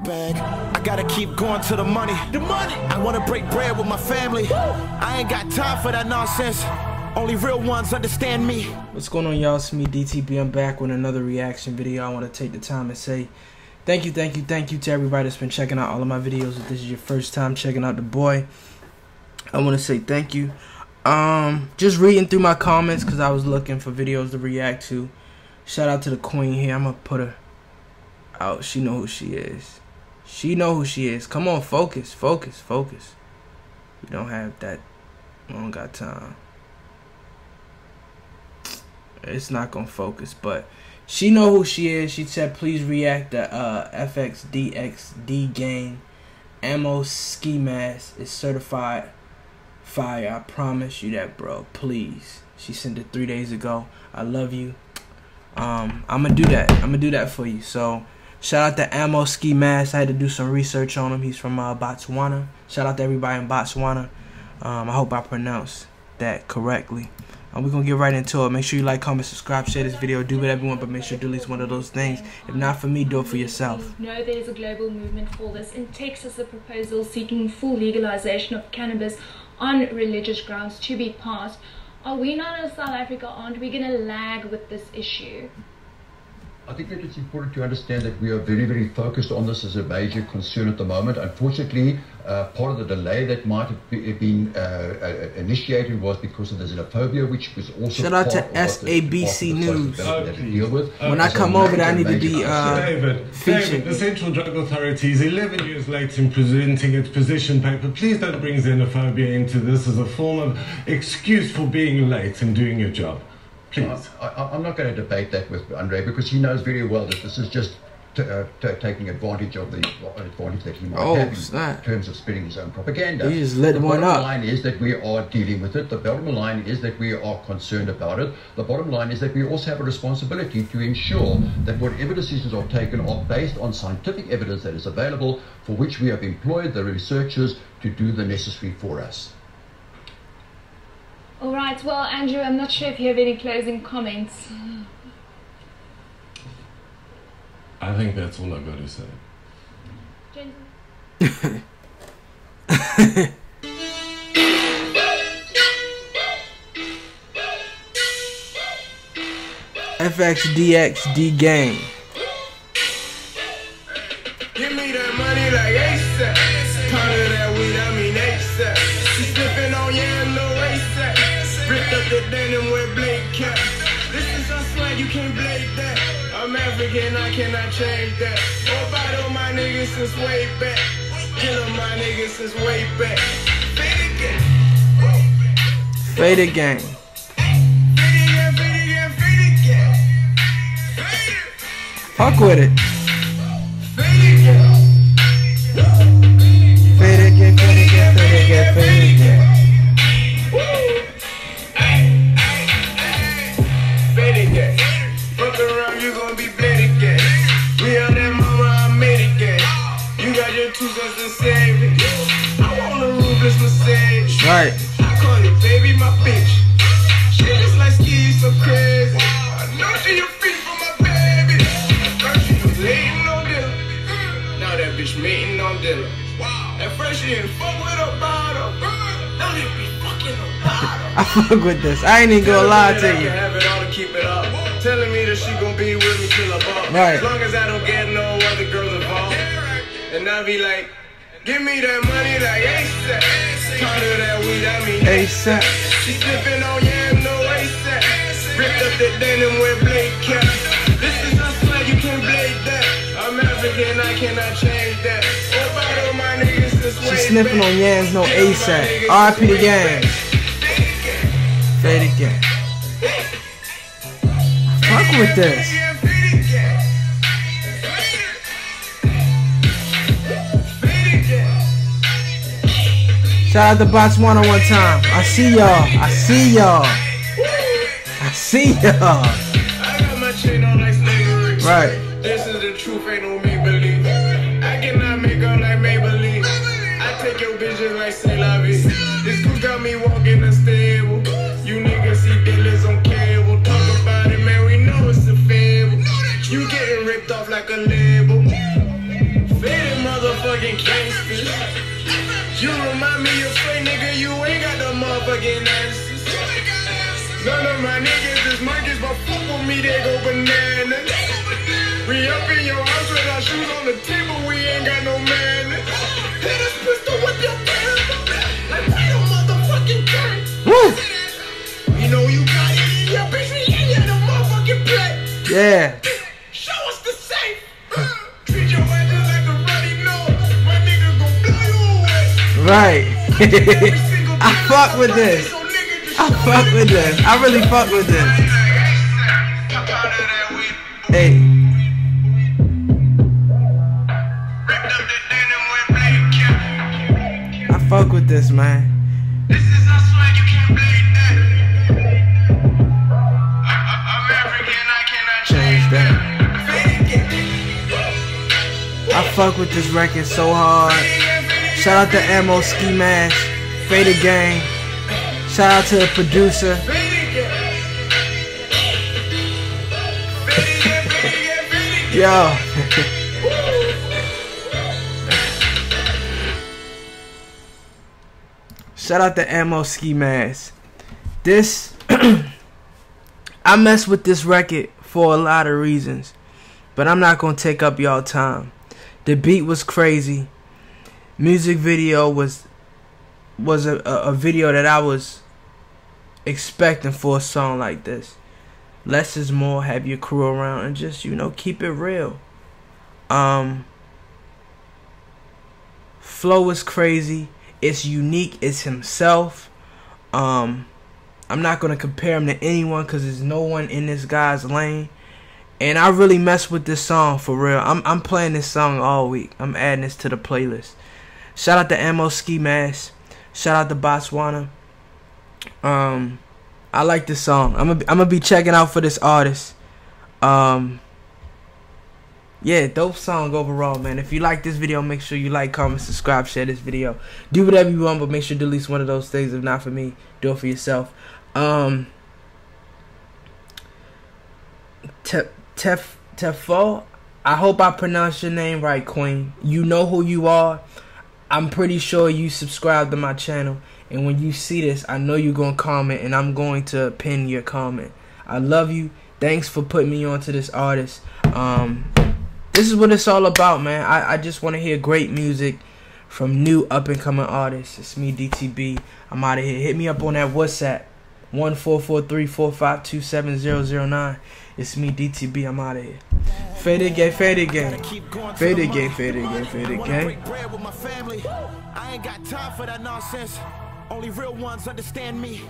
bag. I gotta keep going to the money. I wanna break bread with my family. I ain't got time for that nonsense. Only real ones understand me. What's going on, y'all? It's me, DTB. I'm back with another reaction video. I want to take the time and say thank you to everybody that's been checking out all of my videos. If this is your first time checking out the boy, I want to say thank you. Just reading through my comments because I was looking for videos to react to. Shout out to the queen here. I'm gonna put her out. She know who she is. She know who she is. Come on, focus. We don't have that. We don't got time. It's not gonna focus, but she know who she is. She said please react to Fxdxd Gxng. Ammo ski mask is certified fire. I promise you that, bro. Please. She sent it 3 days ago. I love you. I'm gonna do that. I'm gonna do that for you. So shout out to Ammo ski mask. I had to do some research on him. He's from Botswana. Shout out to everybody in Botswana. I hope I pronounced that correctly. We're going to get right into it. Make sure you like, comment, subscribe, share this video. Do whatever you want, but make sure to do at least one of those things. If not for me, do it for yourself. No, there's a global movement for this. In Texas, a proposal seeking full legalization of cannabis on religious grounds to be passed. Are we not in South Africa? Aren't we going to lag with this issue? I think that it's important to understand that we are very focused on this as a major concern at the moment. Unfortunately, part of the delay that might have been initiated was because of the xenophobia, which was also shout out to SABC News. When I come over there, I need to be David, the Central Drug Authority is 11 years late in presenting its position paper. Please don't bring xenophobia into this as a form of excuse for being late and doing your job. Please. I'm not going to debate that with Andre because he knows very well that this is just taking advantage of the advantage that he might have in terms of spreading his own propaganda. He just lit one up. The bottom line is that we are dealing with it. The bottom line is that we are concerned about it. The bottom line is that we also have a responsibility to ensure that whatever decisions are taken are based on scientific evidence that is available, for which we have employed the researchers to do the necessary for us. All right, well, Andrew, I'm not sure if you have any closing comments. I think that's all I've got to say. Fxdxd Gxng. Give me that money like ASAP. Turn that weed, I mean ASAP. She slipping on yellow ASAP. Ripped up the denim with blade cap. This is our swag, you can't blade that. I'm African, I cannot change that. ObvdO my niggas since way back. Kill my niggas since way back. Fade again. Fade again. Fuck with it. Fade again. Fade again, fade again, fade again, fade again. Fade again. Fuck around, you gon' be blade again. We on that mama, I made it again. You got your 2 cents to save it. I want a roofless Mercedes. Right. I call you baby, my bitch. Shit is like ski, so crazy. I know she your feet for my baby. First she was hating on dinner. Now that bitch meeting on dinner. At first she didn't fuck with ObvdO. Now they be fucking ObvdO. I fuck with this. I ain't even gonna lie to you. Have it all to keep it up. Telling me that she gon' be with me till I ball. Right. As long as I don't get no other girls involved. And I be like, give me that money like ASAP. Turn to that weed, I mean ASAP. She slipping on no ASAP. Ripped up the denim with blade cap. This is a swag, you can't blade that. I'm African, I cannot change that. ObvdO my niggas since way back. She sniffing on yams, no ASAP. RIP the gang. Fade again. Fuck with this. Shout out to Botswana one time. I see y'all. I see y'all. I see y'all. I got my chain on like slavery. Right. This is the truth, ain't no make believe. I cannot make up like Maybelline. I take your bitches like c'est la vie. This goose got me walking unstable. You niggas see dealers on cable. Talk about it, man, we know it's a fable. You getting ripped off like a label. Fade motherfucking answers. None of my niggas is monkeys, but fuck with me, they go bananas. We up in your house with our shoes on the table, we ain't got no manners. Hit this pistol with your pants, like play a motherfucking game. Woo! You know you got it in your bitch, we ain't in the motherfucking play. Yeah. Show us the safe. Treat your ass just like a runny nose. My nigga gon' blow you away. Right. I fuck with this. I fuck with this. I really fuck with this. Hey. I fuck with this, man. This is our swag, you can't blame that. I'm African, I cannot change that. I fuck with this record so hard. Shout out to Ammo Ski Mask, Fxdxd Gxng. Shout out to the producer. Yo. Shout out to Ammo Ski Mask. This I mess with this record for a lot of reasons, but I'm not gonna take up y'all time. The beat was crazy. Music video was a video that I was expecting for a song like this. Less is more, have your crew around, and just, you know, keep it real. Flow is crazy. It's unique. It's himself. I'm not gonna compare him to anyone because there's no one in this guy's lane. And I really mess with this song for real. I'm playing this song all week. I'm adding this to the playlist. Shout out to Ammo Ski Mask. Shout out to Botswana. I like this song. I'm gonna be checking out for this artist. Yeah, dope song overall, man. If you like this video, make sure you like, comment, subscribe, share this video. Do whatever you want, but make sure to do at least one of those things. If not for me, do it for yourself. Tefo, I hope I pronounced your name right, Queen. You know who you are. I'm pretty sure you subscribe to my channel. And when you see this, I know you're going to comment, and I'm going to pin your comment. I love you. Thanks for putting me on to this artist. This is what it's all about, man. I just want to hear great music from new up-and-coming artists. It's me, DTB. I'm out of here. Hit me up on that WhatsApp, 14434527009. It's me, DTB. I'm out of here. Fxdxd Gxng, Fxdxd Gxng, Fxdxd Gxng, Fxdxd Gxng, Fxdxd Gxng. I ain't got time for that nonsense. Only real ones understand me.